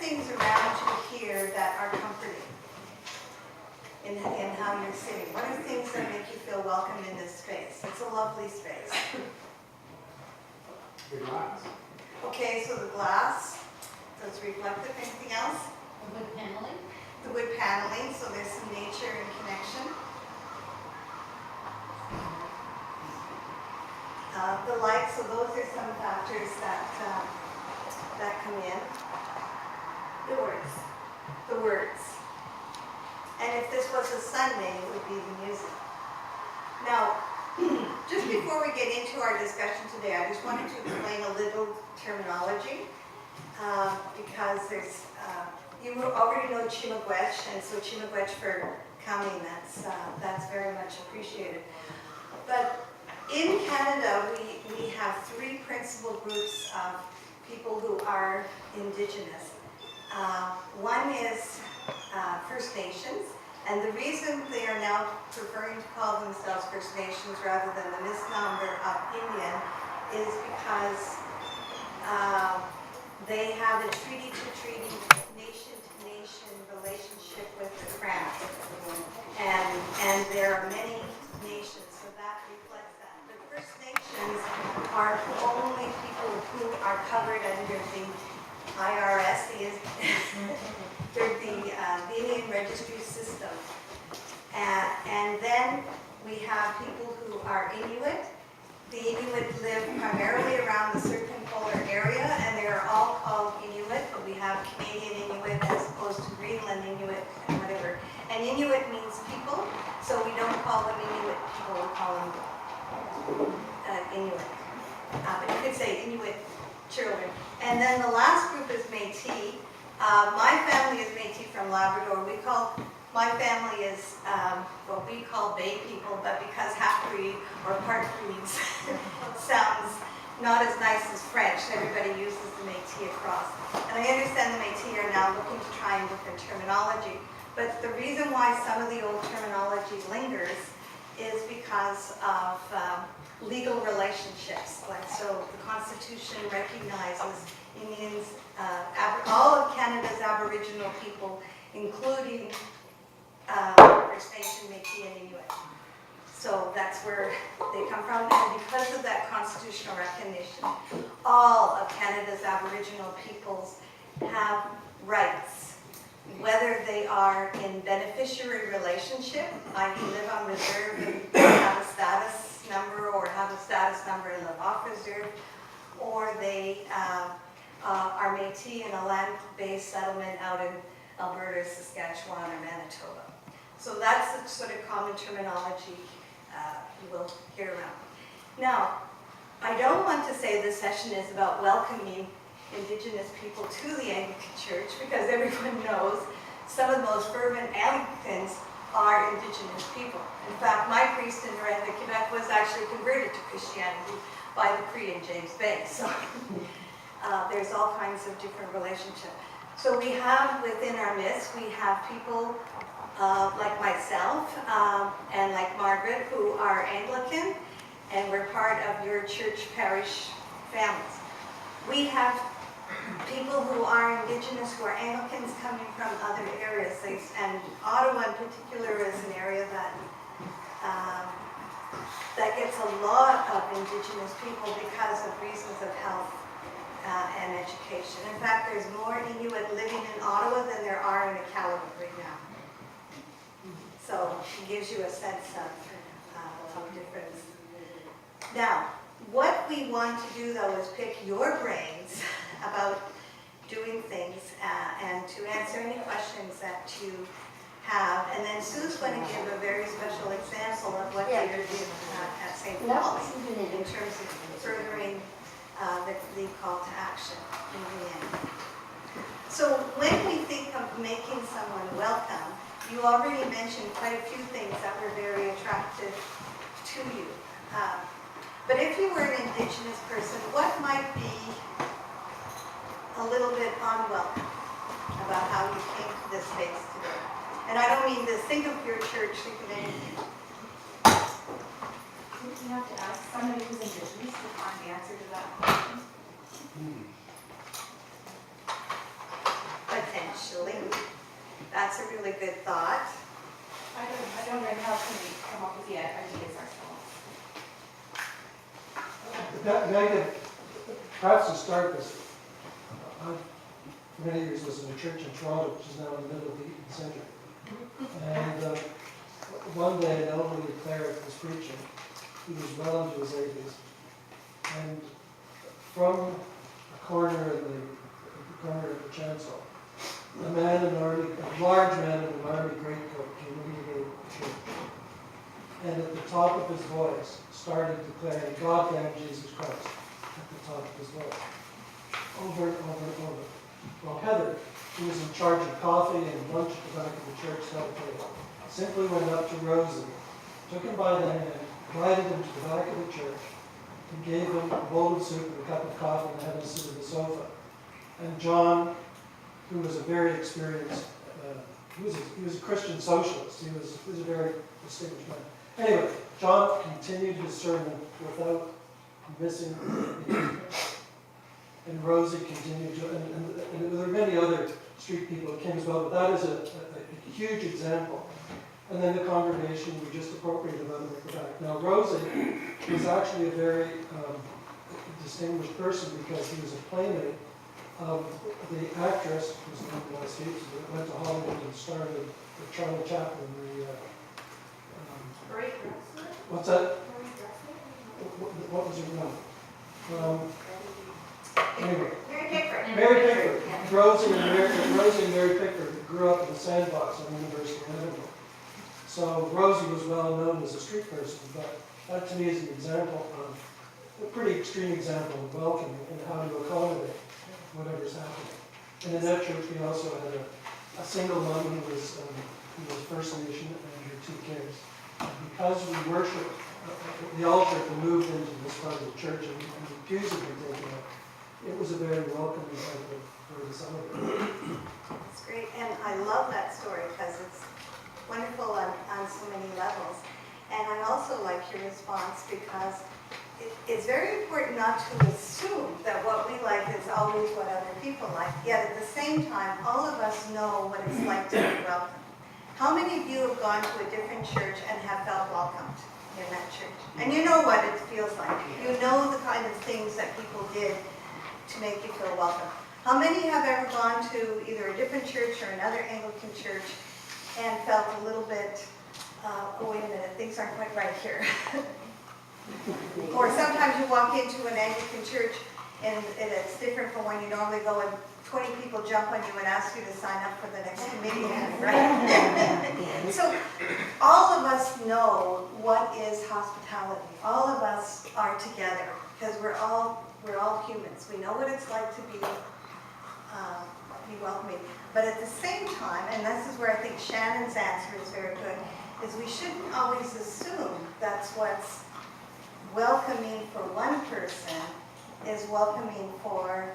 things around you here that are comforting in how you're sitting? What are things that make you feel welcome in this space? It's a lovely space. The glass. Okay, so the glass, so it's reflective. Anything else? The wood paneling. The wood paneling, so there's some nature and connection. The light, so those are some factors that come in. The words. The words. And if this was a Sunday, it would be the music. Now, just before we get into our discussion today, I just wanted to explain a little terminology because there's, you already know Chimagwech, and so Chimagwech for coming, that's very much appreciated. But in Canada, we have three principal groups of people who are Indigenous. One is First Nations, and the reason they are now preferring to call themselves First Nations rather than the misnomer of Indian is because they have a treaty-to-treaty, nation-to-nation relationship with the Crown. And there are many nations, so that reflects that. The First Nations are only people who are covered under the IRS, they're the Indian registry system. And then we have people who are Inuit. The Inuit live primarily around the circumpolar area, and they are all called Inuit, but we have Canadian Inuit as opposed to Greenland Inuit and whatever. And Inuit means people, so we don't call them Inuit people, we call them Inuit. But you could say Inuit children. And then the last group is Métis. My family is Métis from Labrador. My family is what we call Bay people, but because half-breed or part-breeds sounds not as nice as French, everybody uses the Métis across. And I understand the Métis are now looking to try in different terminology. But the reason why some of the old terminology lingers is because of legal relationships. Like, so the Constitution recognizes Indians, all of Canada's Aboriginal people, including First Nation, Métis, and Inuit. So that's where they come from. And because of that constitutional recognition, all of Canada's Aboriginal peoples have rights, whether they are in beneficiary relationship, i.e. live on reserve and have a status number, or have a status number and live off reserve, or they are Métis in a land-based settlement out in Alberta, Saskatchewan, or Manitoba. So that's the sort of common terminology you will hear around. Now, I don't want to say this session is about welcoming Indigenous people to the Anglican Church, because everyone knows some of the most fervent Anglicans are Indigenous people. In fact, my priest in Noranda, Quebec, was actually converted to Christianity by the Cree in James Bay. So there's all kinds of different relationships. So we have within our midst, we have people like myself and like Margaret, who are Anglican, and we're part of your church parish families. We have people who are Indigenous, who are Anglicans, coming from other areas. And Ottawa in particular is an area that that gets a lot of Indigenous people because of reasons of health and education. In fact, there's more Inuit living in Ottawa than there are in Iqaluit right now. So it gives you a sense of difference. Now, what we want to do, though, is pick your brains about doing things and to answer any questions that you have. And then Sue's going to give a very special example of what they are doing at St. Paul's in terms of furthering the call to action in the end. So when we think of making someone welcome, you already mentioned quite a few things that were very attractive to you. But if you were an Indigenous person, what might be a little bit unwelcome about how you came to this space today? And I don't mean to think of your church, think of anything. You have to ask somebody who's Indigenous to find the answer to that question. But that's a really good thought. I don't know how can we come up with the ideas ourselves. Megan, perhaps to start this, I, for many years, was in a church in Toronto, which is now in the middle of the Eaton Centre. And one day, an elderly cleric was preaching. He was well into his 80s. And from a corner of the chancel, a large man in an army greatcoat came into the church. And at the top of his voice, started declaring, "God damn Jesus Christ," at the top of his voice. Over and over and over. Well, Heather, who was in charge of coffee and lunch at the back of the church that day, simply went up to Rosie, took him by the hand, guided him to the back of the church, and gave him a bowl of soup and a cup of coffee and had him sit at the sofa. And John, who was a very experienced, he was a Christian socialist. He was a very distinguished man. Anyway, John continued his sermon without missing a beat. And Rosie continued to, and there were many other street people that came as well, but that is a huge example. And then the congregation were just appropriate about him at the back. Now, Rosie was actually a very distinguished person because he was a playmate of the actress, whose name was who went to Hollywood and started with Charlie Chaplin. What's that? What was her name? Anyway. Mary Pickford. Rosie and Mary Pickford grew up in the Sandbox at the University of Edinburgh. So Rosie was well known as a street person, but that to me is an example of, a pretty extreme example of welcoming and how to accommodate whatever's happening. And in that church we also had a single mom who was First Nation and her 2 kids. And because we worshiped the altar that moved into this part of the church and the pews had been taken up, it was a very welcoming type of for the celebrate. It's great, and I love that story because it's wonderful on so many levels. And I also like your response because it's very important not to assume that what we like is always what other people like. Yet at the same time, all of us know what it's like to be welcome. How many of you have gone to a different church and have felt welcomed in that church? And you know what it feels like. You know the kind of things that people did to make you feel welcome. How many have ever gone to either a different church or another Anglican church and felt a little bit, oh wait a minute, things aren't quite right here. Or sometimes you walk into an Anglican church and it's different from when you normally go and 20 people jump on you and ask you to sign up for the next committee, right? So all of us know what is hospitality. All of us are together because we're all humans. We know what it's like to be welcoming. But at the same time, and this is where I think Shannon's answer is very good, is we shouldn't always assume that's what's welcoming for one person is welcoming for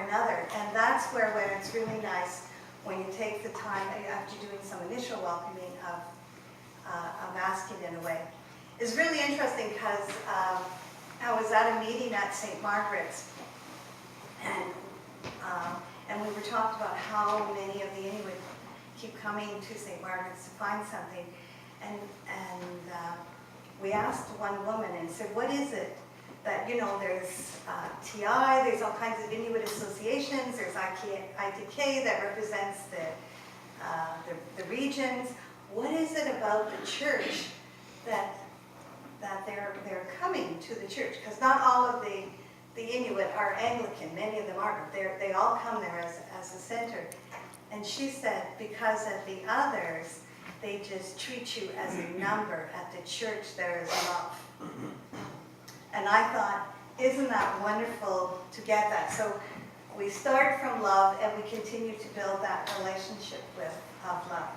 another. And that's where when it's really nice when you take the time after doing some initial welcoming of asking in a way. It's really interesting because I was at a meeting at St. Margaret's and we were talking about how many of the Inuit keep coming to St. Margaret's to find something. And we asked one woman and said, what is it that, there's TI, there's all kinds of Inuit associations, there's ITK that represents the regions. What is it about the church that they're coming to the church? Because not all of the Inuit are Anglican, many of them aren't. They all come there as a center. And she said, because at the others, they just treat you as a number. At the church, there is love. And I thought, isn't that wonderful to get that? So we start from love and we continue to build that relationship of love.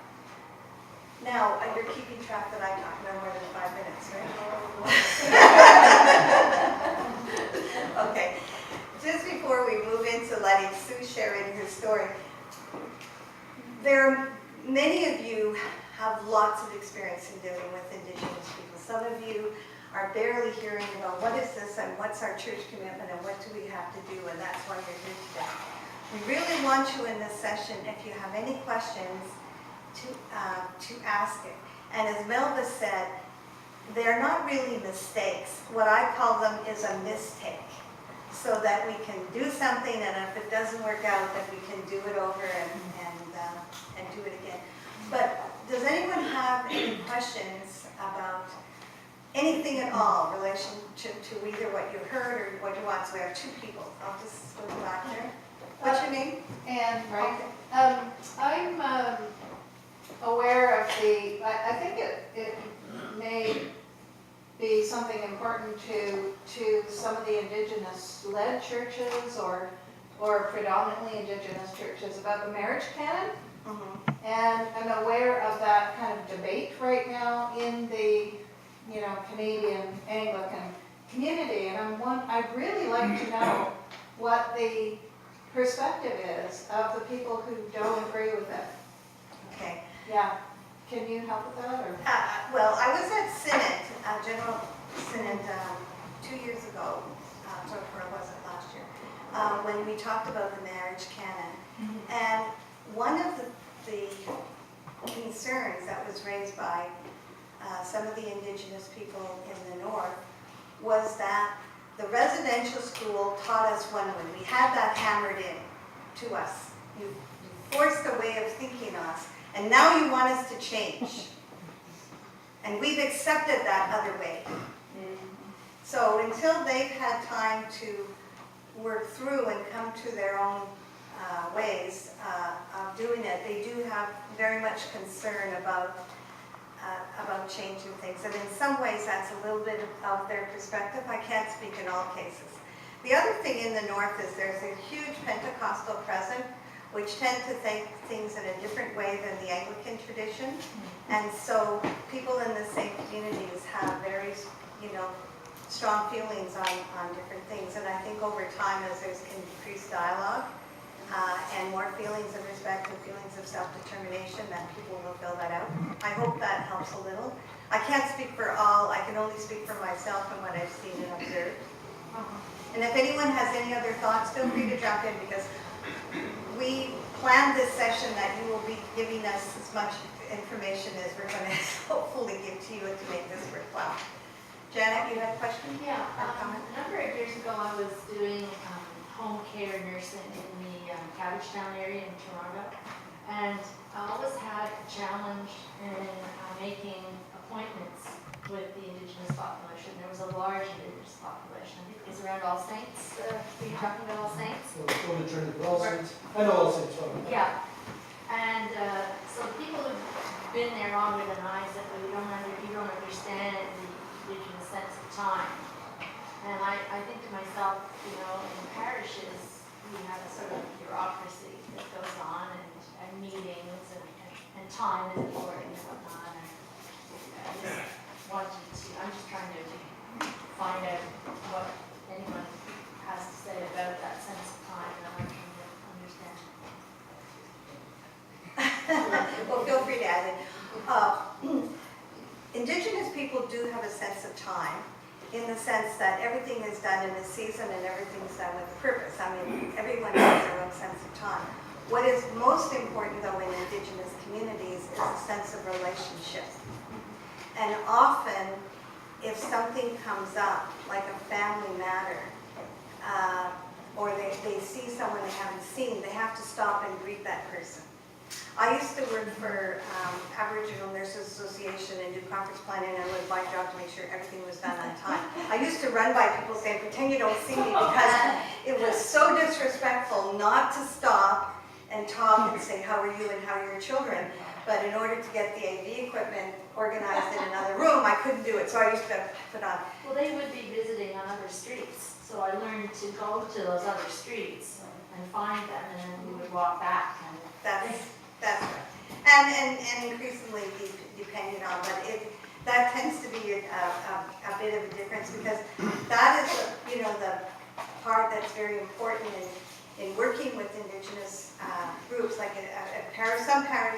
Now, you're keeping track that I talk no more than 5 minutes, right? Okay. Just before we move into letting Sue share in her story, many of you have lots of experience in dealing with Indigenous people. Some of you are barely hearing about what is this and what's our church commitment and what do we have to do, and that's why you're here today. We really want you in this session, if you have any questions, to ask it. And as Melva said, they're not really mistakes. What I call them is a mistake, so that we can do something, and if it doesn't work out, that we can do it over and do it again. But does anyone have any questions about anything at all in relation to either what you heard or what you want? So we have two people. I'll just go back there. What's your name? And, right, I'm aware of I think it may be something important to some of the Indigenous-led churches or predominantly Indigenous churches about the marriage canon. Mm-hmm. And I'm aware of that kind of debate right now in the, Canadian Anglican community. And I'd really like to know what the perspective is of the people who don't agree with it. Okay. Yeah. Can you help with that? Or? Well, I was at Synod, General Synod, 2 years ago, or was it last year, when we talked about the marriage canon. Mm-hmm. And one of the concerns that was raised by some of the Indigenous people in the North was that the residential school taught us one way. We had that hammered in to us. You forced a way of thinking on us, and now you want us to change. And we've accepted that other way. So until they've had time to work through and come to their own ways of doing it, they do have very much concern about changing things. And in some ways, that's a little bit of their perspective. I can't speak in all cases. The other thing in the North is there's a huge Pentecostal presence, which tend to think things in a different way than the Anglican tradition. And so people in the same communities have very, strong feelings on different things. And I think over time, as there's increased dialogue and more feelings of respect and feelings of self-determination, that people will fill that out. I hope that helps a little. I can't speak for all. I can only speak for myself and what I've seen and observed. And if anyone has any other thoughts, feel free to jump in, because we planned this session that you will be giving us as much information as we're going to hopefully give to you to make this worthwhile. Janet, you had a question? Yeah, Or a comment? a number of years ago I was doing home care nursing in the Cabbagetown area in Toronto, and I always had a challenge in making appointments with the Indigenous population. There was a large Indigenous population. I think it was around All Saints. Were you talking about All Saints? Go to Trinity, All Saints. I know All Saints. Yeah, and so people who've been there longer than I said, well, you don't understand the Indigenous sense of time. And I think to myself, in parishes, we have a sort of bureaucracy that goes on, and meetings, and time is important and whatnot. And I'm just trying to find out what anyone has to say about that sense of time, and I'm trying to understand. Well, feel free to add in. Indigenous people do have a sense of time, in the sense that everything is done in a season and everything's done with a purpose. I mean, everyone has their own sense of time. What is most important, though, in Indigenous communities is a sense of relationship. And often, if something comes up, like a family matter, or they see someone they haven't seen, they have to stop and greet that person. I used to work for Aboriginal Nurses Association and do conference planning, and it was my job to make sure everything was done on time. I used to run by people saying, pretend you don't see me, because it was so disrespectful not to stop and talk and say, how are you and how are your children? But in order to get the AV equipment organized in another room, I couldn't do it, so I used to put on. Well, they would be visiting on other streets, so I learned to go to those other streets and find them, and then we would walk back. And That's right. And increasingly depending on, but that tends to be a bit of a difference, because that is the part that's very important in working with Indigenous groups. Like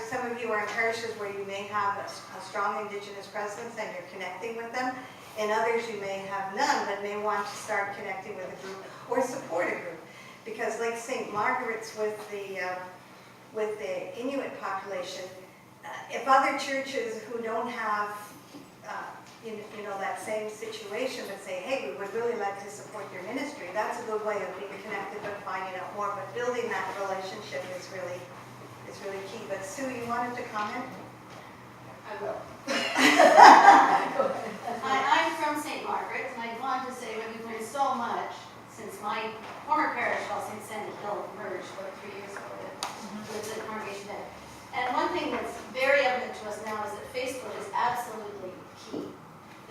some of you are in parishes where you may have a strong Indigenous presence and you're connecting with them. In others you may have none, but may want to start connecting with a group or support a group. Because like St. Margaret's with the Inuit population, if other churches who don't have, you know, that same situation would say, hey, we would really like to support your ministry, that's a good way of being connected and finding out more. But building that relationship is really key. But Sue, you wanted to comment? I will. I'm from St. Margaret's, and I wanted to say that we've learned so much since my former parish, St. Sandy Hill, merged about 3 years ago with the congregation there. And one thing that's very evident to us now is that Facebook is absolutely key.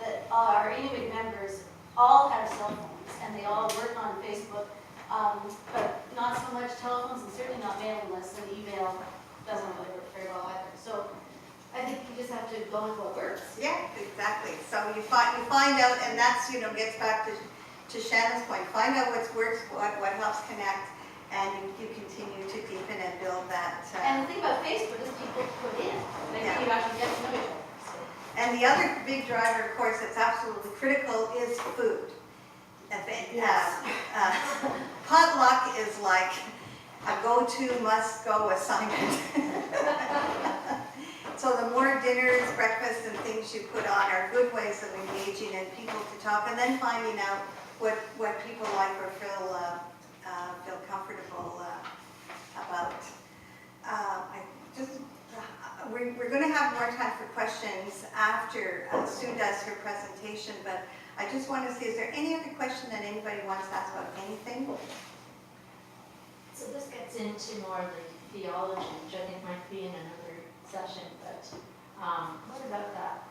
That our Inuit members all have cell phones, and they all work on Facebook, but not so much telephones, and certainly not mailing lists, and email doesn't really work very well either. So I think you just have to go with what works. Yeah, exactly. So you find out, and that's, you know, gets back to Shannon's point. Find out what works, what helps connect, and you continue to deepen and build that. And the thing about Facebook is people put in, they Yeah. you actually get to know each other. So. And the other big driver, of course, that's absolutely critical is food. Potluck is like a go-to, must-go assignment. So the more dinners, breakfasts, and things you put on are good ways of engaging and people to talk, and then finding out what people like or feel comfortable about. We're going to have more time for questions after Sue does her presentation, but I just want to see, is there any other question that anybody wants to ask about anything? So this gets into more of the theology, which I think might be in another session, but what about that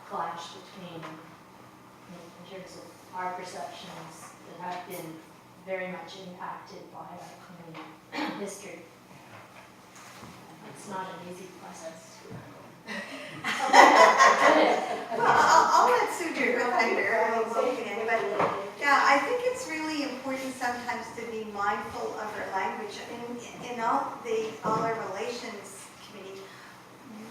clash between, in terms of our perceptions that have been very much impacted by our community history? It's not an easy process. Well, I'll let Sue do her thunder. I won't poke in, but yeah, I think it's really important sometimes to be mindful of our language. In all our relations committee,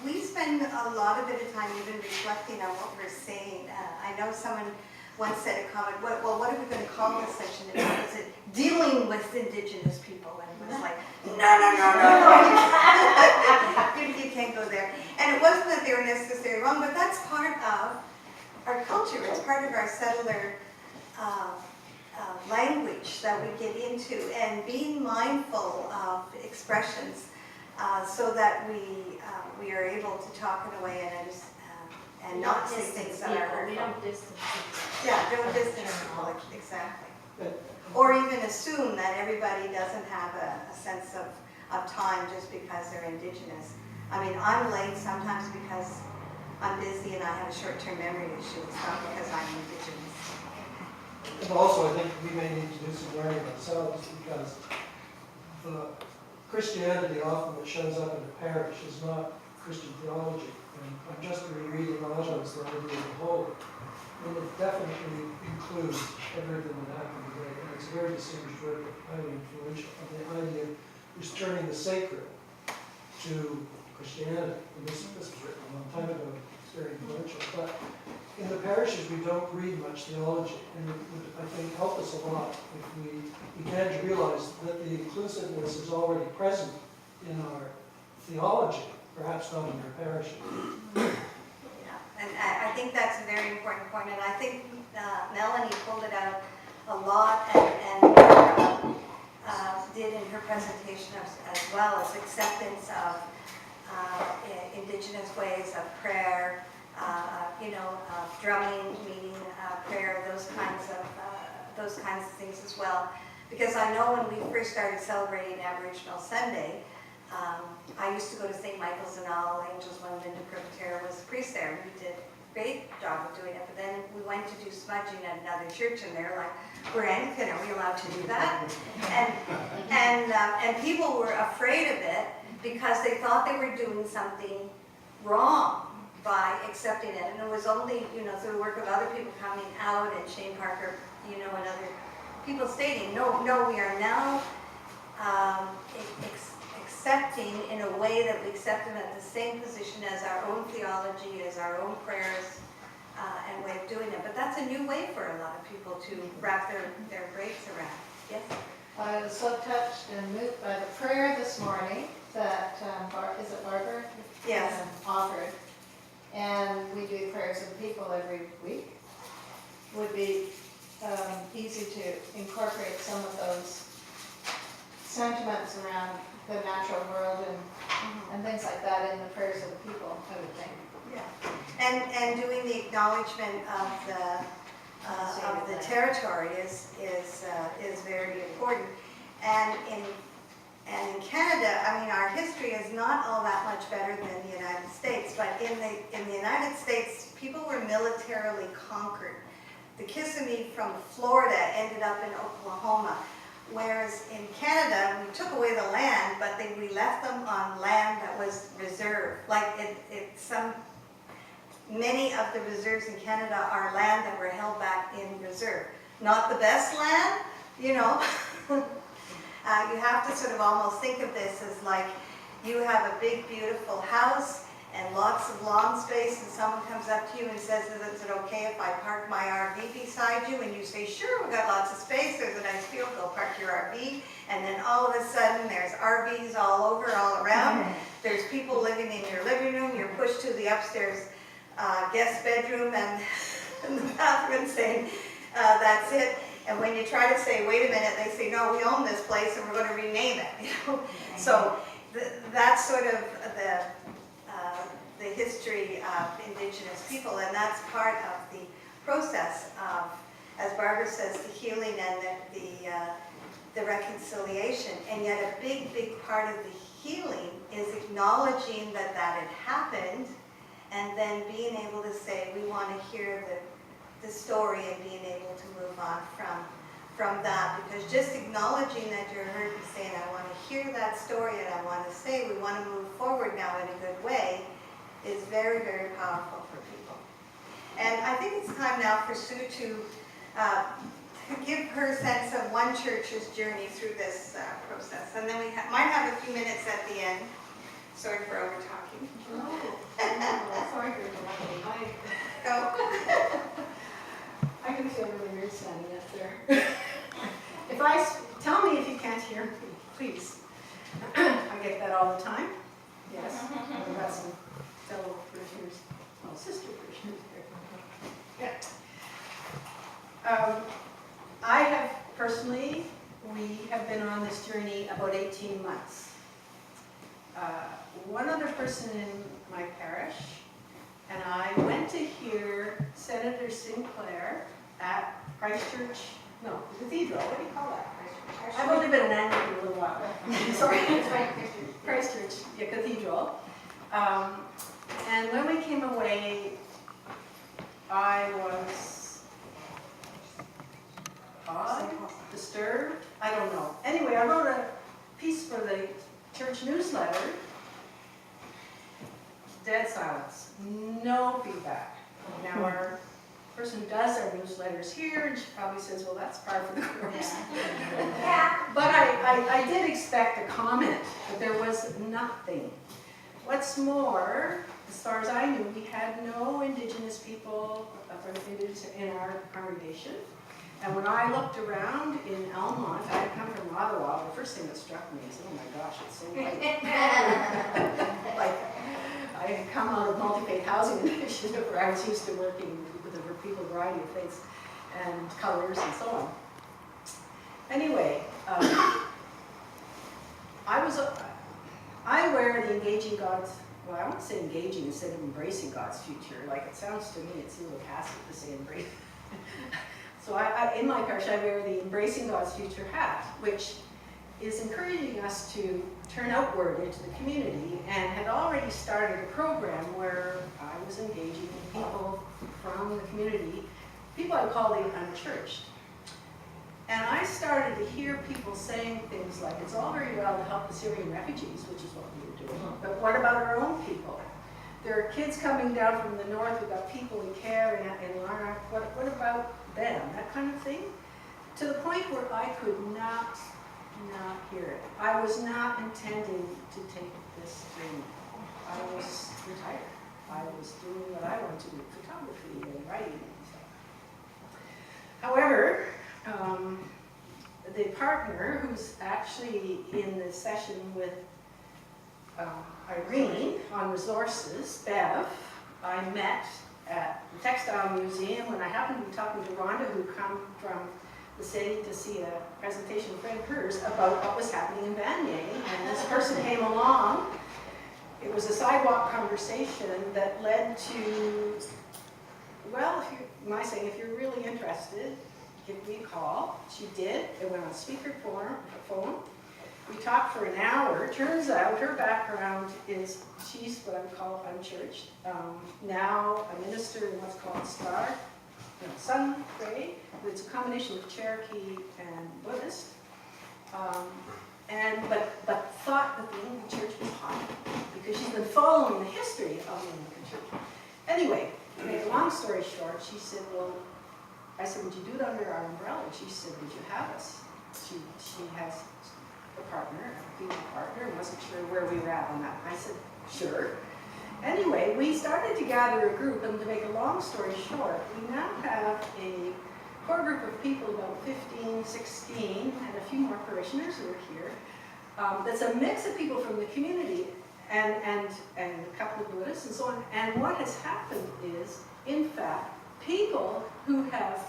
we spend a lot of bit of time even reflecting on what we're saying. I know someone once said a comment, well, what are we going to call this section? And was it dealing with Indigenous people? And it was like, no. You can't go there. And it wasn't that they were necessarily wrong, but that's part of our culture. It's part of our settler language that we get into, and being mindful of expressions so that we are able to talk in a way and not say things that are hurtful. We don't distance people. Yeah, don't distance people, exactly. Or even assume that everybody doesn't have a sense of time just because they're Indigenous. I mean, I'm late sometimes because I'm busy and I have a short-term memory issue. It's not because I'm Indigenous. And also, I think we may need to do some learning ourselves, because the Christianity often that shows up in the parish is not Christian theology. And I'm just rereading Otto's The Idea of the Whole, and it definitely includes everything that happened today. And it's a very distinguished work, highly influential, on the idea of returning the sacred to Christianity. And this was written a long time ago. It's very influential. But in the parishes, we don't read much theology, and it would, I think, help us a lot if we began to realize that the inclusiveness is already present in our theology, perhaps not in our parishes. Yeah, and I think that's a very important point, and I think Melanie pulled it out a lot and did in her presentation as well, as acceptance of Indigenous ways of prayer, drumming, meeting, prayer, those kinds of things as well. Because I know when we first started celebrating Aboriginal Sunday, I used to go to St. Michael's and All Angels when Linda Privatera was a priest there, and we did a great job of doing it. But then we went to do smudging at another church, and they're like, "We're Anglican, are we allowed to do that?" And people were afraid of it because they thought they were doing something wrong by accepting it. And it was only, through the work of other people coming out, and Shane Parker, and other people stating, no, we are now accepting in a way that we accept them at the same position as our own theology, as our own prayers, and way of doing it. But that's a new way for a lot of people to wrap their brains around. Yes? I was so touched and moved by the prayer this morning that, is it Barbara? Yes. Offered. And we do prayers of the people every week. Would be easy to incorporate some of those sentiments around the natural world and things like that in the prayers of the people, I would think. Yeah. And doing the acknowledgement of the territory is very important. And in Canada, I mean, our history is not all that much better than the United States, but in the United States, people were militarily conquered. The Kissimmee from Florida ended up in Oklahoma, whereas in Canada, we took away the land, but we left them on land that was reserved. Like many of the reserves in Canada are land that were held back in reserve. Not the best land, you know. You have to sort of almost think of this as like you have a big, beautiful house and lots of lawn space, and someone comes up to you and says, is it okay if I park my RV beside you? And you say, sure, we've got lots of space, there's a nice field, go park your RV. And then all of a sudden, there's RVs all over, all around. There's people living in your living room, you're pushed to the upstairs guest bedroom and the bathroom saying, that's it. And when you try to say, wait a minute, they say, no, we own this place and we're going to rename it. You know? So that's sort of the history of Indigenous people, and that's part of the process of, as Barbara says, the healing and the reconciliation. And yet a big, big part of the healing is acknowledging that had happened, and then being able to say, we want to hear the story and being able to move on from that. Because just acknowledging that you're heard and saying, I want to hear that story and I want to say we want to move forward now in a good way is very, very powerful for people. And I think it's time now for Sue to give her sense of one church's journey through this process. And then we might have a few minutes at the end. Sorry for over talking. Sorry for interrupting. I'm going to feel really weird standing up there. Tell me if you can't hear me, please. I get that all the time. Yes, I've got some fellow parishioners, well, sister parishioners here. Yeah. I have personally, we have been on this journey about 18 months. One other person in my parish and I went to hear Senator Sinclair at Christchurch, no, the Cathedral, what do you call that? I've only been an Anglican a little while. Sorry, it's right, Christchurch, yeah, Cathedral. And when we came away, I was odd, disturbed, I don't know. Anyway, I wrote a piece for the church newsletter. Dead silence, no feedback. Now our person who does our newsletters here, and she probably says, well, that's par for the course. Yeah. But I did expect a comment, but there was nothing. What's more, as far as I knew, we had no Indigenous people in our congregation. And when I looked around in Elmont, I had come from Ottawa, the first thing that struck me is, oh my gosh, it's so white. Like, I had come out of multi-faith housing initiative where I was used to working with a people variety of faiths and colors and so on. Anyway, I wear the engaging God's, well, I won't say engaging instead of embracing God's future. Like, it sounds to me, it's a little Catholic to say embrace. So in my parish, I wear the Embracing God's Future hat, which is encouraging us to turn outward into the community, and had already started a program where I was engaging with people from the community, people I call the unchurched. And I started to hear people saying things like, it's all very well to help the Syrian refugees, which is what we were doing, but what about our own people? There are kids coming down from the north, we've got people in care in Larnac, what about them? That kind of thing. To the point where I could not hear it. I was not intending to take this journey. I was retired. I was doing what I wanted to do, photography and writing and stuff. However, the part partner, who's actually in the session with Irene on resources, Bev, I met at the Textile Museum when I happened to be talking to Rhonda, who come from the city to see a presentation of a friend of hers about what was happening in Vanier. And this person came along. It was a sidewalk conversation that led to, well, if you're really interested, give me a call. She did. It went on speakerphone. We talked for an hour. Turns out her background is, she's what I would call unchurched. Now a minister in what's called Sun Grey. It's a combination of Cherokee and Buddhist. But thought that the Anglican Church was hot because she's been following the history of the Anglican Church. Anyway, to make a long story short, she said, well, I said, would you do it under our umbrella? And she said, would you have us? She has a partner, a female partner, and wasn't sure where we were at on that. I said, sure. Anyway, we started to gather a group, and to make a long story short, we now have a core group of people, about 15, 16, and a few more parishioners who are here. That's a mix of people from the community and a couple of Buddhists and so on. And what has happened is, in fact, people who have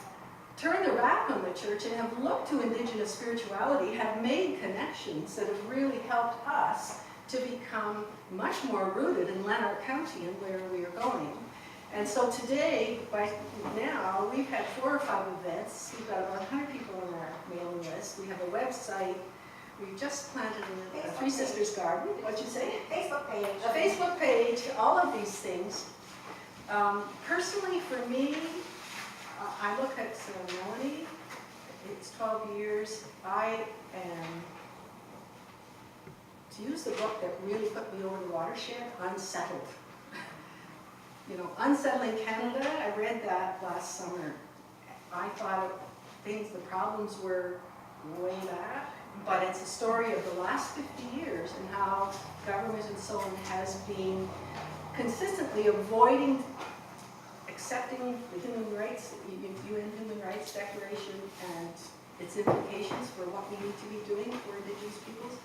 turned their back on the church and have looked to Indigenous spirituality have made connections that have really helped us to become much more rooted in Lanark County and where we are going. And so today, by now, we've had 4 or 5 events. We've got about 100 people on our mailing list. We have a website. We've just planted a Three Sisters garden. What'd you say? Facebook page. A Facebook page, all of these things. Personally, for me, I look at Melanie. It's 12 years. I am, to use the book that really put me over the watershed, unsettled. You know, Unsettling Canada, I read that last summer. I thought the problems were way back, but it's a story of the last 50 years and how government and so on has been consistently avoiding accepting the human rights, UN Human Rights Declaration and its implications for what we need to be doing for Indigenous peoples,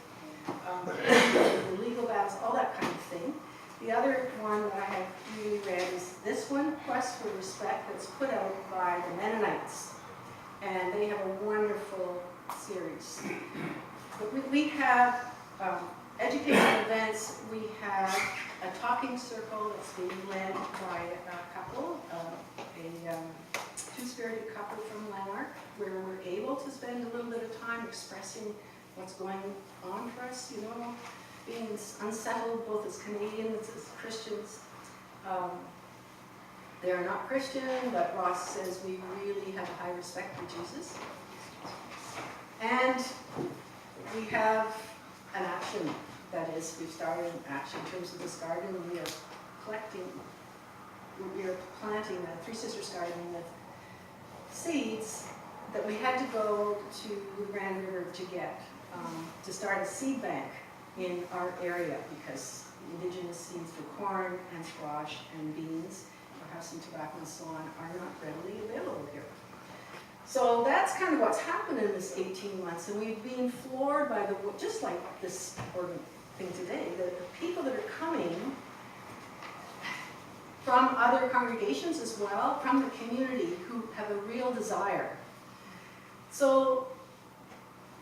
the legal battles, all that kind of thing. The other one that I have really read is this one, Quest for Respect, that's put out by the Mennonites. And they have a wonderful series. But we have educational events. We have a talking circle that's being led by a couple, a two-spirited couple from Lanark, where we're able to spend a little bit of time expressing what's going on for us, you know, being unsettled both as Canadians, as Christians. They're not Christian, but Ross says we really have a high respect for Jesus. And we have an action, that is, we've started an action in terms of this garden, and we are planting a Three Sisters garden with seeds that we had to go to the Grand River to get, to start a seed bank in our area, because Indigenous seeds for corn and squash and beans, perhaps some tobacco and so on, are not readily available here. So that's kind of what's happened in this 18 months, and we've been floored by just like this thing today, the people that are coming from other congregations as well, from the community, who have a real desire. So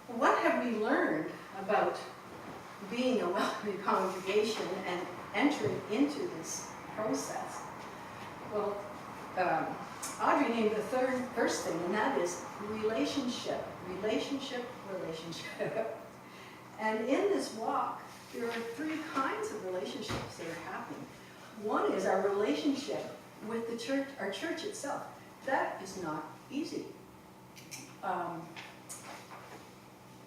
what have we learned about being a welcoming congregation and entering into this process? Well, Audrey named the first thing, and that is relationship, relationship, relationship. And in this walk, there are 3 kinds of relationships that are happening. One is our relationship with the church, our church itself. That is not easy.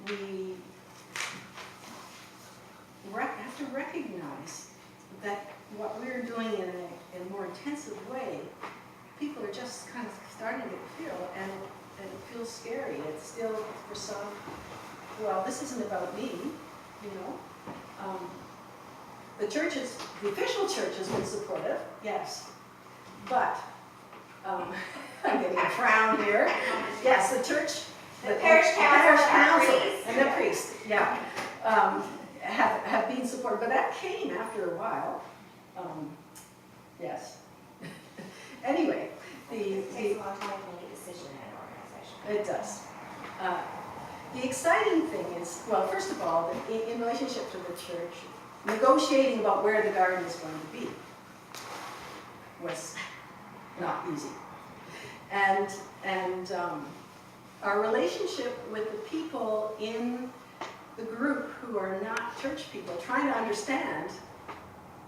We have to recognize that what we're doing in a more intensive way, people are just kind of starting to feel, and it feels scary. It's still, for some, well, this isn't about me, you know. The official church has been supportive, yes, but I'm getting a frown here. Yes, the church The parish council and the priest, yeah, have been supportive, but that came after a while. Yes. Anyway, It takes a long time to make a decision in an organization. it does. The exciting thing is, well, first of all, that in relationship to the church, negotiating about where the garden is going to be was not easy. And our relationship with the people in the group who are not church people, trying to understand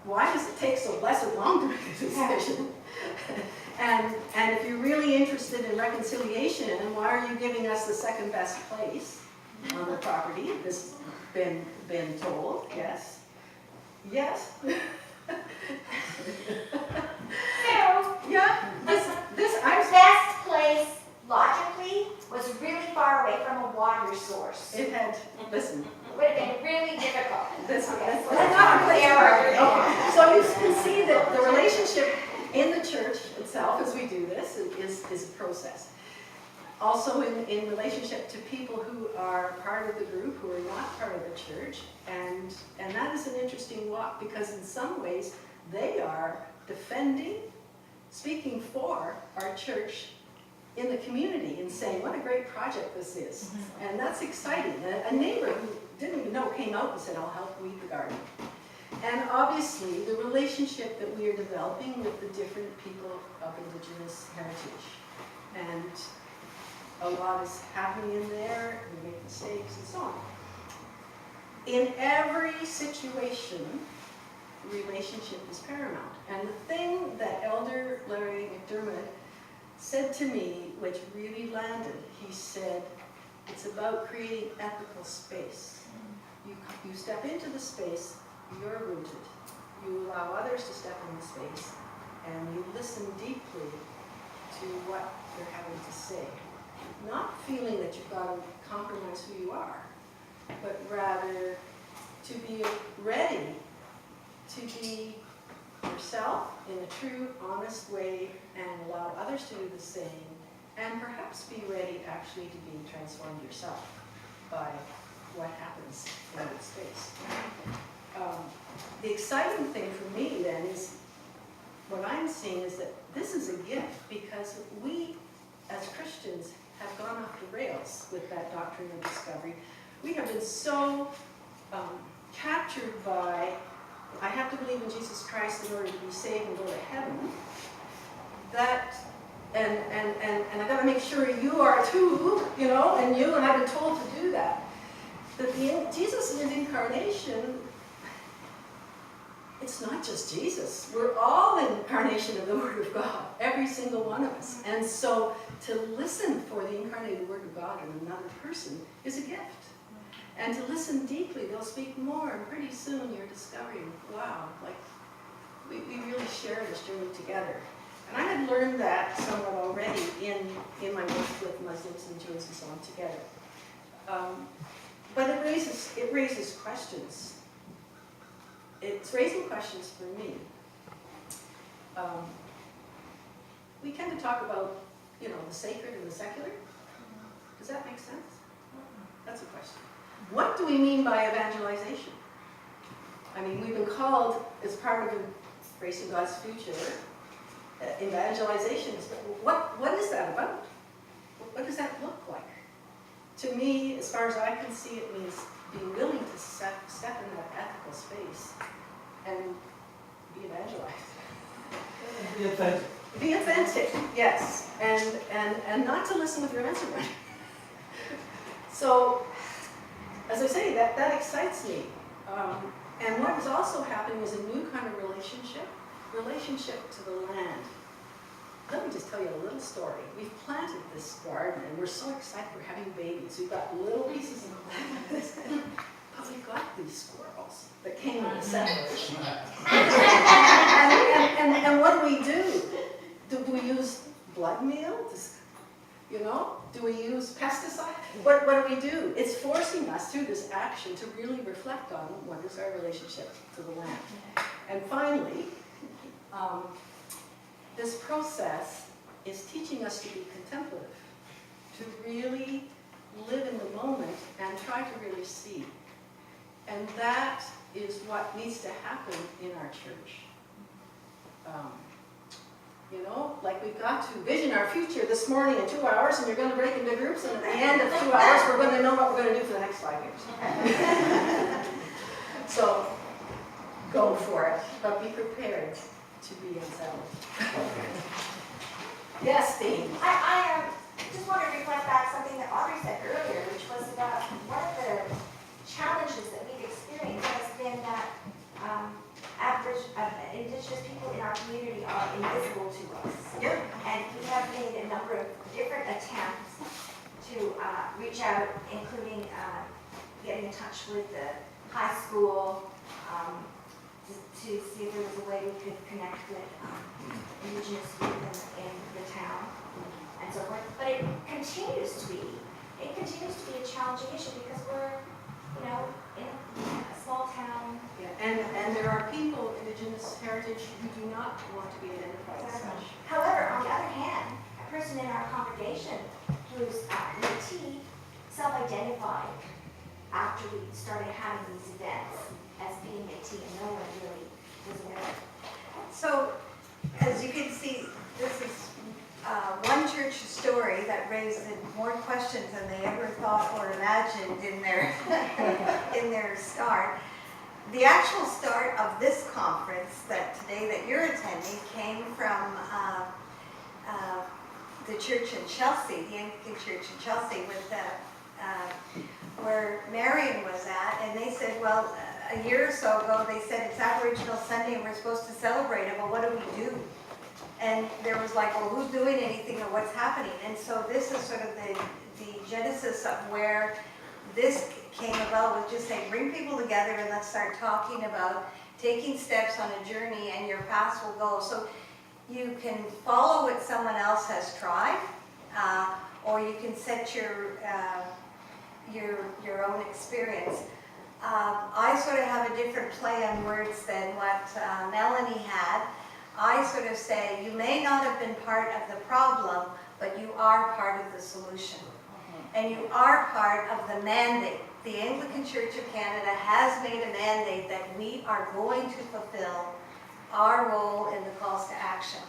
why does it take so blessed long to make a decision? And if you're really interested in reconciliation, and why are you giving us the second best place on the property? This has been told, yes. Yes. So, Yeah, this I've, best place logically was really far away from a water source. it had, listen, It would have been really difficult. this, Okay, that's so not a that's place fair where- argument. okay. So you can see that the relationship in the church itself, as we do this, is a process. Also in relationship to people who are part of the group, who are not part of the church, and that is an interesting walk, because in some ways they are defending, speaking for our church in the community and saying, what a great project this is. And that's exciting. A neighbor who didn't even know came out and said, I'll help weed the garden. And obviously, the relationship that we are developing with the different people of Indigenous heritage. And a lot is happening in there, we make mistakes and so on. In every situation, relationship is paramount. And the thing that Elder Larry McDermott said to me, which really landed, he said, it's about creating ethical space. You step into the space, you're rooted. You allow others to step in the space, and you listen deeply to what they're having to say. Not feeling that you've got to compromise who you are, but rather to be ready to be yourself in a true, honest way and allow others to do the same, and perhaps be ready actually to be transformed yourself by what happens in that space. The exciting thing for me then is, what I'm seeing is that this is a gift, because we as Christians have gone off the rails with that doctrine of discovery. We have been so captured by, I have to believe in Jesus Christ in order to be saved and go to heaven, that, and I got to make sure you are too, you know, and you, and I've been told to do that. That Jesus in his incarnation, it's not just Jesus. We're all an incarnation of the Word of God, every single one of us. And so to listen for the incarnated Word of God in another person is a gift. And to listen deeply, they'll speak more, and pretty soon you're discovering, wow, like, we really share this journey together. And I had learned that somewhat already in my work with Muslims and Jews and so on together. But it raises questions. It's raising questions for me. We tend to talk about, you know, the sacred and the secular. Does that make sense? That's a question. What do we mean by evangelization? I mean, we've been called, as part of Embracing God's Future, evangelization. What is that about? What does that look like? To me, as far as I can see, it means being willing to step in that ethical space and be evangelized. Be authentic. Be authentic, yes, and not to listen with your answer right. So, as I say, that excites me. And what is also happening is a new kind of relationship to the land. Let me just tell you a little story. We've planted this garden, and we're so excited we're having babies. We've got little pieces of land, but we've got these squirrels that came in the settlers. And what do? Do we use blood meal? You know? Do we use pesticide? What do we do? It's forcing us through this action to really reflect on what is our relationship to the land. And finally, this process is teaching us to be contemplative, to really live in the moment and try to really see. And that is what needs to happen in our church. You know, like we've got to vision our future this morning in 2 hours, and you're going to break into groups, and at the end of 2 hours, we're going to know what we're going to do for the next 5 years. So, go for it, but be prepared to be unsettled. Yes, Dean? I just want to reflect back something that Audrey said earlier, which was about one of the challenges that we've experienced has been that Indigenous people in our community are invisible to us. Yep. And we have made a number of different attempts to reach out, including getting in touch with the high school to see if there was a way we could connect with Indigenous youth in the town and so forth. But it continues to be a challenging issue because we're, you know, in a small town. Yeah, and there are people, Indigenous heritage, who do not want to be identified as such. However, on the other hand, a person in our congregation who's Métis self-identified after we started having these events as being Métis, and no one really was aware of it. So, as you can see, this is one church story that raised more questions than they ever thought or imagined in their in their start. The actual start of this conference that you're attending came from the church in Chelsea, the Anglican Church in Chelsea, with where Marion was at, and they said, well, a year or so ago, they said it's Aboriginal Sunday and we're supposed to celebrate it, but what do we do? And there was like, well, who's doing anything or what's happening? And so this is sort of the genesis of where this came about, was just saying, bring people together and let's start talking about taking steps on a journey, and your paths will go. So you can follow what someone else has tried, or you can set your own experience. I sort of have a different play on words than what Melanie had. I sort of say, you may not have been part of the problem, but you are part of the solution. And you are part of the mandate. The Anglican Church of Canada has made a mandate that we are going to fulfill our role in the calls to action.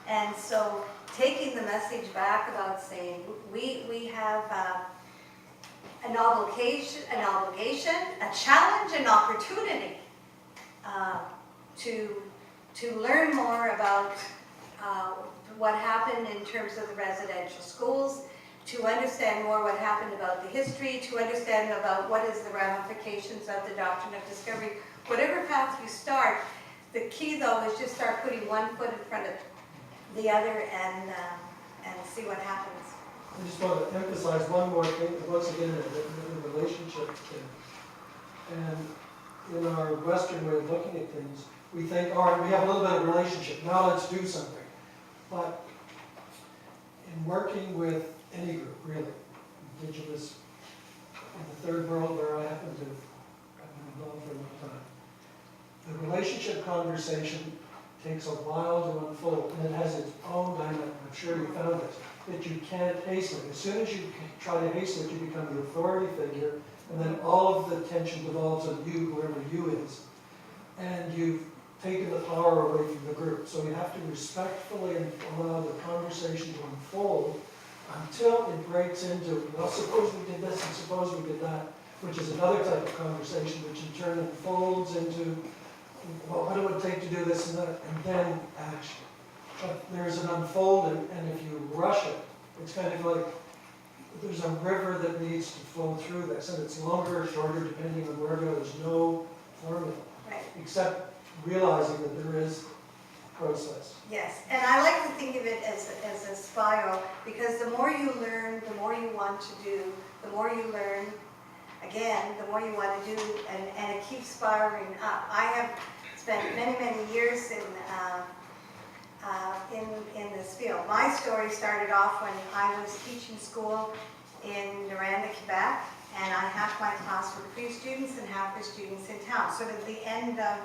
And so taking the message back about saying we have an obligation, a challenge, an opportunity to learn more about what happened in terms of the residential schools, to understand more what happened about the history, to understand about what is the ramifications of the doctrine of discovery. Whatever path you start, the key though is just start putting one foot in front of the other and see what happens. I just want to emphasize one more thing, once again, the relationship thing. And in our Western way of looking at things, we think, all right, we have a little bit of relationship, now let's do something. But in working with any group, really, Indigenous, in the third world where I happen to have been involved for a long time, the relationship conversation takes a while to unfold, and it has its own dynamic. I'm sure you found this, that you can't hasten it. As soon as you try to hasten it, you become the authority figure, and then all of the attention devolves on you, whoever you is. And you've taken the power away from the group. So you have to respectfully allow the conversation to unfold until it breaks into, well, suppose we did this and suppose we did that, which is another type of conversation, which in turn unfolds into, well, what it would take to do this and that, and then action. But there's an unfolding, and if you rush it, it's kind of like there's a river that needs to flow through this, and it's longer or shorter depending on where it goes. There's no formula, Right. except realizing that there is a process. Yes, and I like to think of it as a spiral, because the more you learn, the more you want to do, the more you learn, again, the more you want to do, and it keeps spiraling up. I have spent many, many years in this field. My story started off when I was teaching school in Noranda, Quebec, and I half my class were free students and half were students in town. Sort of the end of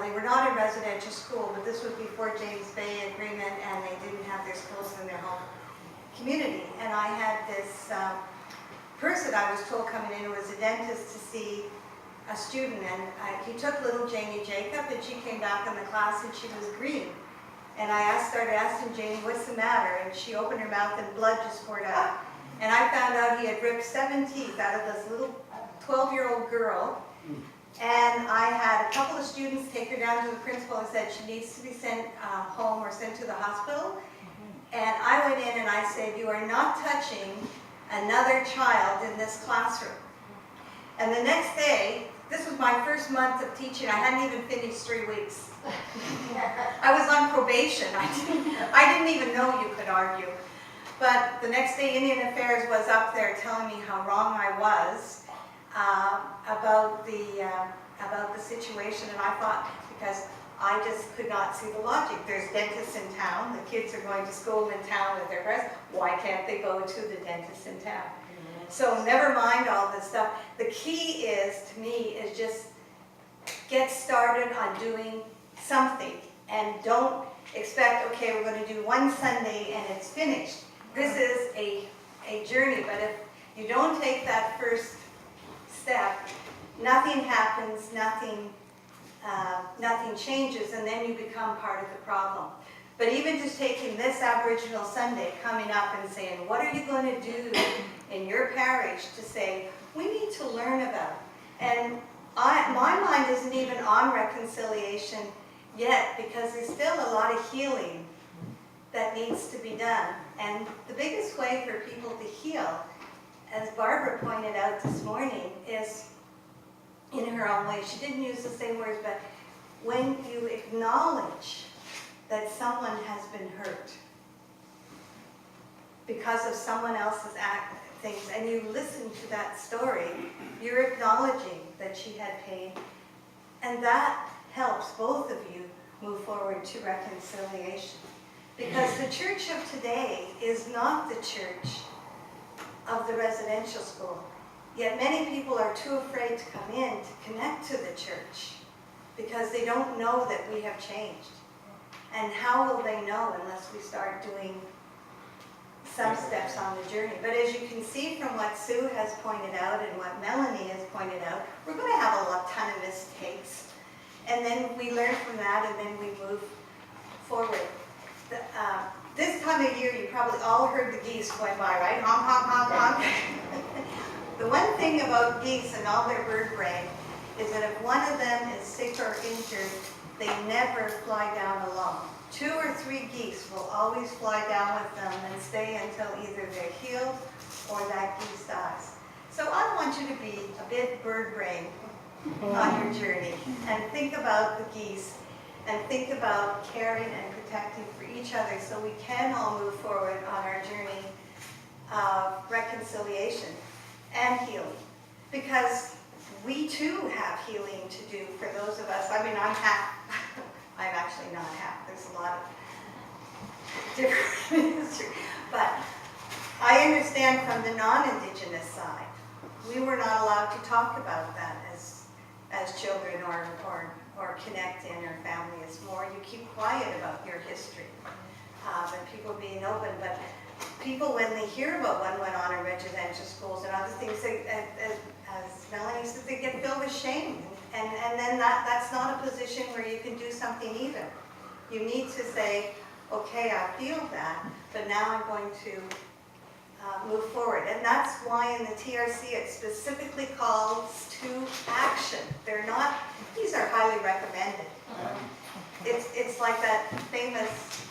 they were not a residential school, but this was before James Bay Agreement, and they didn't have their schools in their home. community. And I had this person I was told coming in who was a dentist to see a student, and he took little Janie Jacob, and she came back in the class and she was green. And I started asking Janie, what's the matter? And she opened her mouth and blood just poured out. And I found out he had ripped 7 teeth out of this little 12-year-old girl. And I had a couple of students take her down to the principal and said she needs to be sent home or sent to the hospital. And I went in and I said, you are not touching another child in this classroom. And the next day, this was my first month of teaching. I hadn't even finished 3 weeks. I was on probation. I didn't even know you could argue. But the next day, Indian Affairs was up there telling me how wrong I was about the situation. And I thought, because I just could not see the logic. There's dentists in town. The kids are going to school in town with their parents. Why can't they go to the dentist in town? So never mind all this stuff. The key is, to me, is just get started on doing something. And don't expect, okay, we're going to do one Sunday and it's finished. This is a journey, but if you don't take that first step, nothing happens, nothing changes, and then you become part of the problem. But even just taking this Aboriginal Sunday, coming up and saying, what are you going to do in your parish to say, we need to learn about. And my mind isn't even on reconciliation yet, because there's still a lot of healing that needs to be done. And the biggest way for people to heal, as Barbara pointed out this morning, is in her own way. She didn't use the same words, but when you acknowledge that someone has been hurt because of someone else's things, and you listen to that story, you're acknowledging that she had pain, and that helps both of you move forward to reconciliation. Because the church of today is not the church of the residential school. Yet many people are too afraid to come in to connect to the church because they don't know that we have changed. And how will they know unless we start doing some steps on the journey? But as you can see from what Sue has pointed out and what Melanie has pointed out, we're going to have a ton of mistakes. And then we learn from that, and then we move forward. This time of year, you probably all heard the geese going by, right? Honk, honk, honk, honk. The one thing about geese and all their bird brain is that if one of them is sick or injured, they never fly down alone. 2 or 3 geese will always fly down with them and stay until either they're healed or that geese dies. So I want you to be a bit bird brain on your journey and think about the geese and think about caring and protecting for each other so we can all move forward on our journey of reconciliation and healing. Because we too have healing to do for those of us. I mean, I'm half, I'm actually not half. There's a lot of different history. But I understand from the non-Indigenous side, we were not allowed to talk about that as children or connect in our family. It's more you keep quiet about your history and people being open. But people, when they hear about what went on in residential schools and other things, as Melanie said, they get filled with shame. And then that's not a position where you can do something either. You need to say, okay, I feel that, but now I'm going to move forward. And that's why in the TRC it specifically calls to action. They're not, these are highly recommended. It's like that famous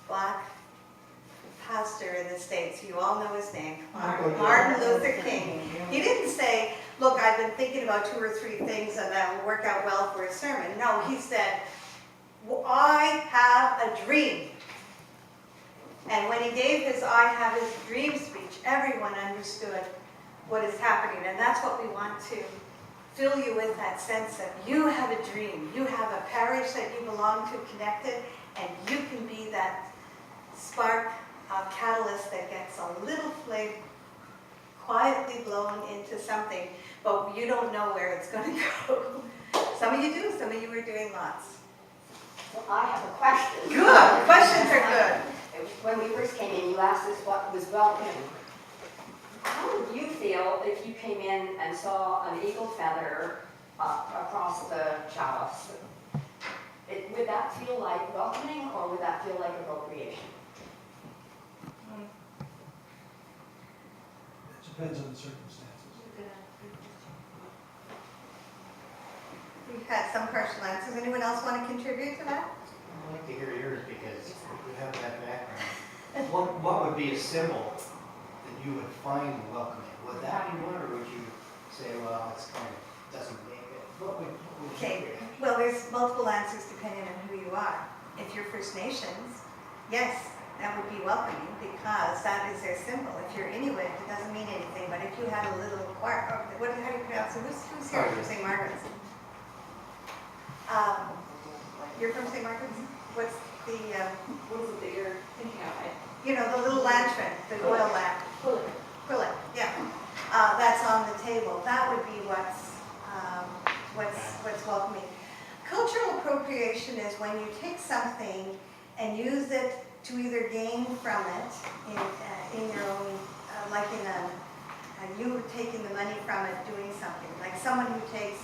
black pastor in the States, you all know his name, Martin Luther King. He didn't say, look, I've been thinking about 2 or 3 things and that will work out well for a sermon. No, he said, well, I have a dream. And when he gave his I have his dream speech, everyone understood what is happening. And that's what we want to fill you with, that sense of you have a dream. You have a parish that you belong to connected, and you can be that spark of catalyst that gets a little flame quietly blown into something, but you don't know where it's going to go. Some of you do, some of you are doing lots. Well, I have a question. Good, questions are good. when we first came in, you asked us what was welcome. How would you feel if you came in and saw an eagle feather across the chalice? Would that feel like welcoming, or would that feel like appropriation? It depends on the circumstances. We've had some partial answers. Anyone else want to contribute to that? I'd like to hear yours because you have that background. What would be a symbol that you would find welcoming? Would that be one, or would you say, well, it's kind of, doesn't make it? What would you Okay, reaction? well, there's multiple answers depending on who you are. If you're First Nations, yes, that would be welcoming because that is their symbol. If you're Inuit, it doesn't mean anything, but if you had a little choir, how do you pronounce it? Who's here from St. Margaret's? You're from St. Margaret's? What's the, What is it that you're thinking of? you know, the little lantern, the oil lamp? Quillet, yeah. That's on the table. That would be what's welcoming. Cultural appropriation is when you take something and use it to either gain from it in your own, like in you taking the money from it, doing something. Like someone who takes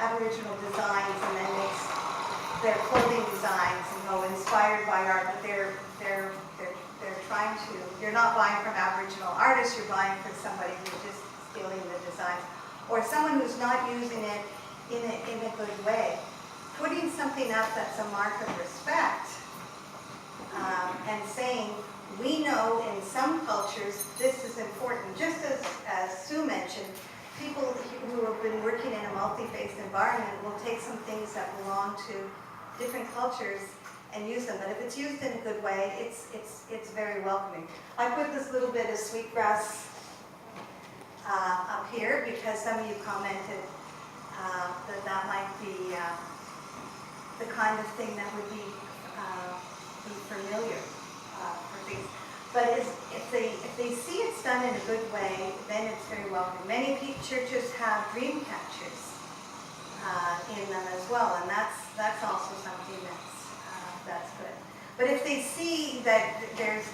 Aboriginal designs and then makes their clothing designs and go inspired by art, but they're trying to, you're not buying from Aboriginal artists, you're buying from somebody who's just stealing the designs. Or someone who's not using it in a good way. Putting something up that's a mark of respect and saying, we know in some cultures this is important. Just as Sue mentioned, people who have been working in a multi-faith environment will take some things that belong to different cultures and use them. But if it's used in a good way, it's very welcoming. I put this little bit of sweetgrass up here because some of you commented that might be the kind of thing that would be familiar for things. But if they see it's done in a good way, then it's very welcoming. Many churches have dream catchers in them as well, and that's also something that's good. But if they see that there's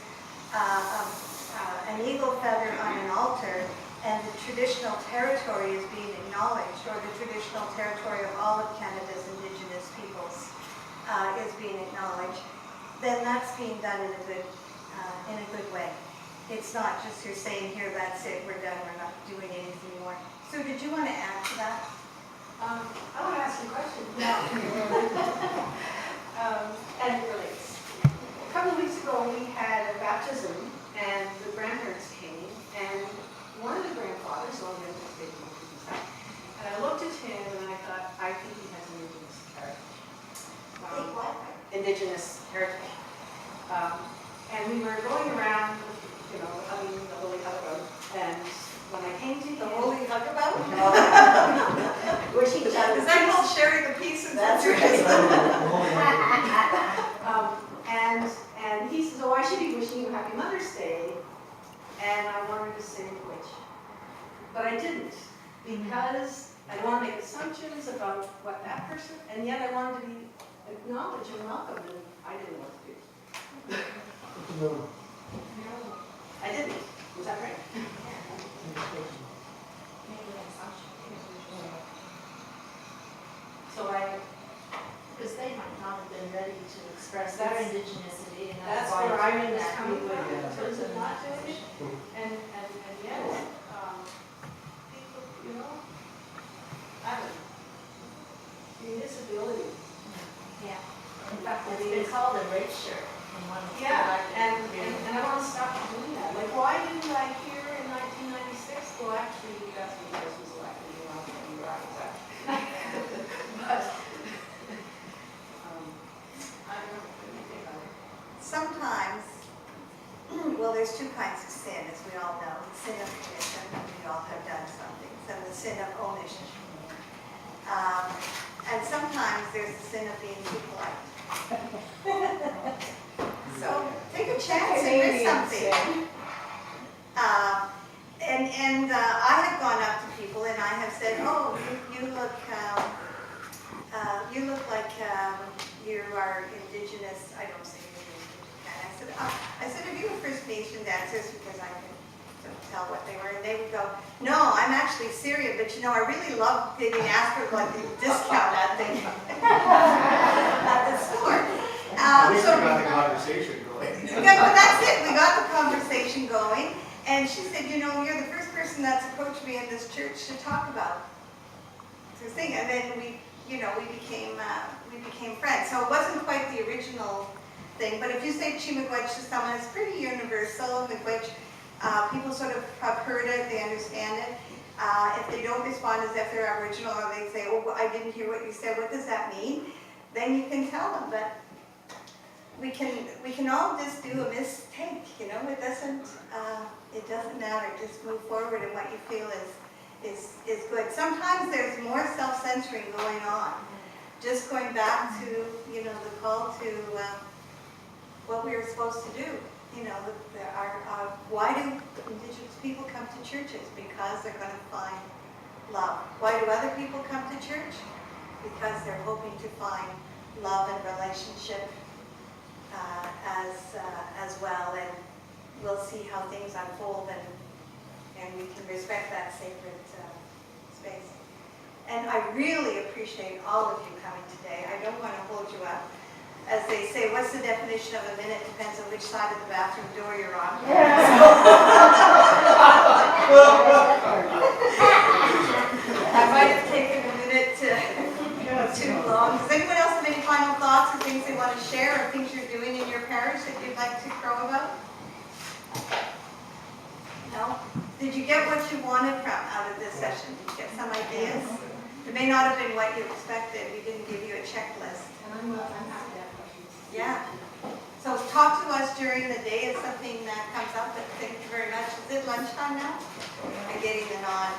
an eagle feather on an altar and the traditional territory is being acknowledged, or the traditional territory of all of Canada's Indigenous peoples is being acknowledged, then that's being done in a good way. It's not just you're saying, here, that's it, we're done, we're not doing anything more. Sue, did you want to add to that? I want to ask you a question. And it relates. A couple of weeks ago, we had a baptism, and the grandparents came, and one of the grandfathers, and I looked at him and I thought, I think he has Indigenous heritage. Indigenous heritage. And we were going around, hugging the Holy Huckabee, and when I came to The him, Holy Huckabee? which he does. Is that called sharing the pieces? That's right. And he says, oh, I should be wishing you Happy Mother's Day. And I wanted to say which. But I didn't, because I didn't want to make assumptions about what that person, and yet I wanted to be acknowledged and welcomed, and I didn't know what to do. No. I didn't. Was that right? So Because they might not have been ready to express their That's- indigeneity, and that's why where I it's was that coming we from, would- in terms of not doing it. And yet, people, I don't know. Municipality. Yeah. In fact, It's been called a race shirt in one of the yeah, and elected I want to stop doing that. Like, why didn't I hear in 1996? Well, actually, that's when Chris was elected, you know, and you're right, exactly. But, I don't know, what do you think of it? Sometimes, well, there's two kinds of sin, as we all know. The sin of commission, we all have done some things, and the sin of omission. And sometimes there's the sin of being too polite. So take a chance and miss something. And I have gone up to people and I have said, oh, you look like you are Indigenous. I don't say Indigenous, I said, have you a First Nation dancers? Because I could sort of tell what they were. And they would go, no, I'm actually Syrian, but you know, I really love getting asked for like the discount at the, at the store. At least So- we got the conversation going. Yeah, but that's it, we got the conversation going, and she said, you know, you're the first person that's approached me in this church to talk about this thing, and then we became friends. So it wasn't quite the original thing, but if you say Chimagwech to someone, it's pretty universal. Miigwech, people sort of have heard it, they understand it. If they don't respond as if they're Aboriginal, or they say, oh, I didn't hear what you said, what does that mean? Then you can tell them, but we can all just do a mistake, you know, it doesn't matter, just move forward and what you feel is good. Sometimes there's more self-censoring going on. Just going back to, you know, the call to what we were supposed to do. You know, why do Indigenous people come to churches? Because they're going to find love. Why do other people come to church? Because they're hoping to find love and relationship as well, and we'll see how things unfold, and we can respect that sacred space. And I really appreciate all of you coming today. I don't want to hold you up. As they say, what's the definition of a minute? Depends on which side of the bathroom door you're on. I might have taken a minute too long. Does anyone else have any final thoughts or things they want to share, or things you're doing in your parish that you'd like to crow about? No? Did you get what you wanted out of this session? Did you get some ideas? It may not have been what you expected. We didn't give you a checklist. And I'm happy to have questions. Yeah. So talk to us during the day if something comes up, but thank you very much. Is it lunchtime now? I'm getting the nod.